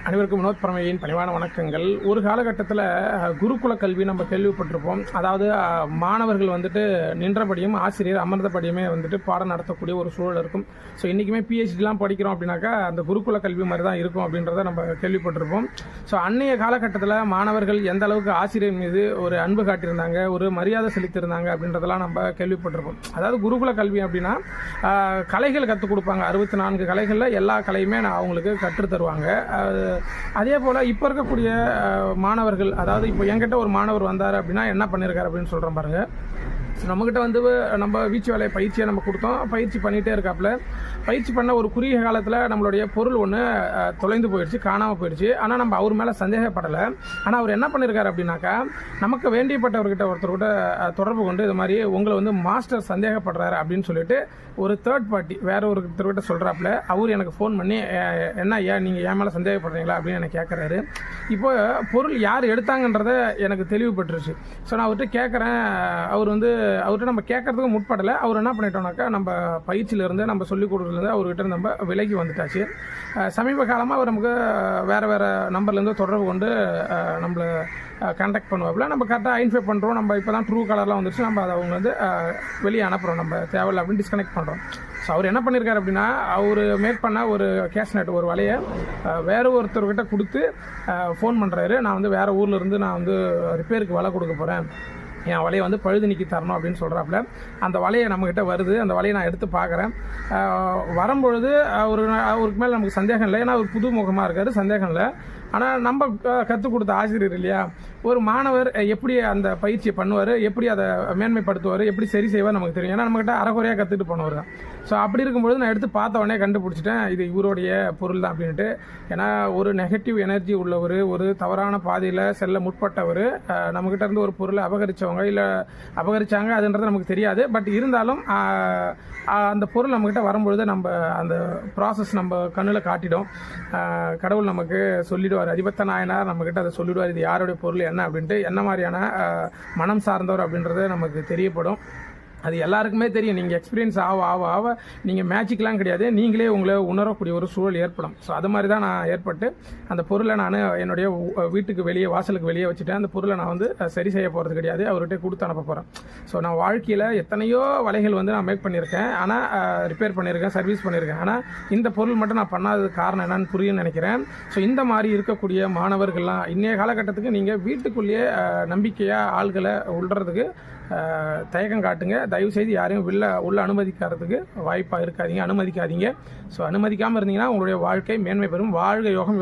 அனைவருக்கும் வினோத் பரமையின் பணிவான வணக்கங்கள். ஒரு காலகட்டத்தில் குருகுல கல்வி நம்ம கேள்விப்பட்டிருப்போம். அதாவது மாணவர்கள் வந்துட்டு நின்றபடியும் ஆசிரியர் அமர்ந்தபடியுமே வந்துட்டு பாடம் நடத்தக்கூடிய ஒரு சூழல் இருக்கும். ஸோ இன்றைக்குமே பிஹெச்டிலாம் படிக்கிறோம் அப்படின்னாக்கா அந்த குருகுல கல்வி மாதிரி தான் இருக்கும் அப்படின்றத நம்ம கேள்விப்பட்டிருப்போம். ஸோ அன்றைய காலகட்டத்தில் மாணவர்கள் எந்த அளவுக்கு ஆசிரியர் மீது ஒரு அன்பு காட்டியிருந்தாங்க, ஒரு மரியாதை செலுத்தியிருந்தாங்க அப்படின்றதெல்லாம் நம்ம கேள்விப்பட்டிருப்போம். அதாவது குருகுல கல்வி அப்படின்னா கலைகள் கற்றுக் கொடுப்பாங்க. 64 கலைகளில் எல்லா கலையுமே அவங்களுக்கு கற்றுத் தருவாங்க. அதே போல் இப்போ இருக்கக்கூடிய மாணவர்கள், அதாவது இப்போ என்கிட்ட ஒரு மாணவர் வந்தார் அப்படின்னா என்ன பண்ணியிருக்காரு அப்படின்னு சொல்கிறேன் பாருங்கள். நம்மக்கிட்ட வந்து நம்ம வீச்சு வேலை பயிற்சியை நம்ம கொடுத்தோம். பயிற்சி பண்ணிகிட்டே இருக்காப்புல. பயிற்சி பண்ண ஒரு குறுகிய காலத்தில் நம்மளுடைய பொருள் ஒன்று தொலைந்து போயிடுச்சு, காணாமல் போயிடுச்சு. ஆனால் நம்ம அவர் மேலே சந்தேகப்படலை. ஆனால் அவர் என்ன பண்ணியிருக்காரு அப்படின்னாக்கா, நமக்கு வேண்டியப்பட்டவர்கிட்ட ஒருத்தர்கிட்ட தொடர்பு கொண்டு இது மாதிரி உங்களை வந்து மாஸ்டர் சந்தேகப்படுறாரு அப்படின்னு சொல்லிட்டு ஒரு தேர்ட் பார்ட்டி வேற ஒருத்தர்கிட்ட சொல்கிறாப்புல. அவர் எனக்கு ஃபோன் பண்ணி என்ன ஏன் நீங்கள் என் மேலே சந்தேகப்படுறீங்களா அப்படின்னு எனக்கு கேட்குறாரு. இப்போ பொருள் யார் எடுத்தாங்கன்றதை எனக்கு தெளிவுபட்டுருச்சு. ஸோ நான் அவர்கிட்ட கேட்குறேன். அவர்கிட்ட நம்ம கேட்கறதுக்கு முற்படலை. அவர் என்ன பண்ணிட்டோம்னாக்கா, நம்ம பயிற்சியிலேருந்து நம்ம சொல்லிக் கொடுக்குறதுலேருந்து அவர்கிட்ட நம்ம விலகி வந்துட்டாச்சு. சமீப காலமாக அவர் நமக்கு வேறு நம்பர்லேருந்து தொடர்பு கொண்டு நம்மளை கான்டாக்ட் பண்ணுவாப்புல. நம்ம கரெக்டாக ஐடென்டிஃபை பண்ணுறோம். நம்ம இப்போ தான் ட்ரூ கலர்லாம் வந்துருச்சு. நம்ம அதை அவங்க வந்து வெளியே அனுப்புகிறோம். நம்ம தேவையில்லை அப்படின்னு டிஸ்கனெக்ட் பண்ணுறோம். ஸோ அவர் என்ன பண்ணியிருக்காரு அப்படின்னா, அவர் மேக் பண்ண ஒரு கேஷ்நெட் ஒரு வலையை வேறு ஒருத்தர்கிட்ட கொடுத்து ஃபோன் பண்ணுறாரு. நான் வந்து வேறு ஊரில் இருந்து நான் வந்து ரிப்பேருக்கு வலை கொடுக்க போகிறேன், என் வலையை வந்து பழுது நீக்கி தரணும் அப்படின்னு சொல்கிறாப்புல. அந்த வலையை நம்மக்கிட்ட வருது. அந்த வலையை நான் எடுத்து பார்க்குறேன். வரும்பொழுது அவருக்கு மேலே நமக்கு சந்தேகம் இல்லை. ஏன்னா அவர் புது முகமாக இருக்கார், சந்தேகம் இல்லை. ஆனால் நம்ம கற்றுக் கொடுத்த ஆசிரியர் இல்லையா, ஒரு மாணவர் எப்படி அந்த பயிற்சியை பண்ணுவார், எப்படி அதை மேன்மைப்படுத்துவார், எப்படி சரி செய்வார் நமக்கு தெரியும். ஏன்னா நம்மக்கிட்ட அரைகுறையாக கற்றுக்கிட்டு போனவர் தான். ஸோ அப்படி இருக்கும்பொழுது நான் எடுத்து பார்த்த உடனே கண்டுபிடிச்சிட்டேன் இது இவருடைய பொருள் தான் அப்படின்ட்டு. ஏன்னா ஒரு நெகட்டிவ் எனர்ஜி உள்ளவர், ஒரு தவறான பாதையில் செல்ல முற்பட்டவர், நம்மக்கிட்ட இருந்து ஒரு பொருளை அபகரித்தவங்க இல்லை அபகரித்தாங்க அதுன்றது நமக்கு தெரியாது. பட் இருந்தாலும் அந்த பொருள் நம்மக்கிட்ட வரும்பொழுது நம்ம அந்த ப்ராசஸ் நம்ம கண்ணில் காட்டிடும். கடவுள் நமக்கு சொல்லிடுவார், அதிபத்த நாயனார் நம்மக்கிட்ட அதை சொல்லிடுவார், இது யாருடைய பொருள் என்ன அப்படின்ட்டு. என்ன மாதிரியான மனம் சார்ந்தவர் அப்படின்றது நமக்கு தெரியப்படும். அது எல்லாருக்குமே தெரியும். நீங்கள் எக்ஸ்பீரியன்ஸ் ஆக நீங்கள் மேஜிக்லாம் கிடையாது, நீங்களே உங்களை உணரக்கூடிய ஒரு சூழல் ஏற்படும். ஸோ அது மாதிரி தான் நான் ஏற்பட்டு அந்த பொருளை நான் என்னுடைய வீட்டுக்கு வெளியே, வாசலுக்கு வெளியே வச்சுட்டேன். அந்த பொருளை நான் வந்து சரி செய்ய போகிறது கிடையாது, அவர்கிட்ட கொடுத்து அனுப்ப போகிறேன். ஸோ நான் வாழ்க்கையில் எத்தனையோ வலைகள் வந்து நான் மேக் பண்ணியிருக்கேன், ஆனால் ரிப்பேர் பண்ணியிருக்கேன், சர்வீஸ் பண்ணியிருக்கேன். ஆனால் இந்த பொருள் மட்டும் நான் பண்ணாதது காரணம் என்னன்னு புரியும்னு நினைக்கிறேன். ஸோ இந்த மாதிரி இருக்கக்கூடிய மாணவர்கள்லாம் இன்றைய காலகட்டத்துக்கு நீங்கள் வீட்டுக்குள்ளேயே நம்பிக்கையாக ஆள்களை உள்ளறதுக்கு தயக்கம் காட்டுங்க. தயவுசெய்து யாரையும் உள்ள அனுமதிக்கிறதுக்கு வாய்ப்பாக அனுமதிக்காதீங்க. ஸோ அனுமதிக்காமல் இருந்தீங்கன்னா உங்களுடைய வாழ்க்கை மேன்மை பெறும். வாழ்க யோகம்.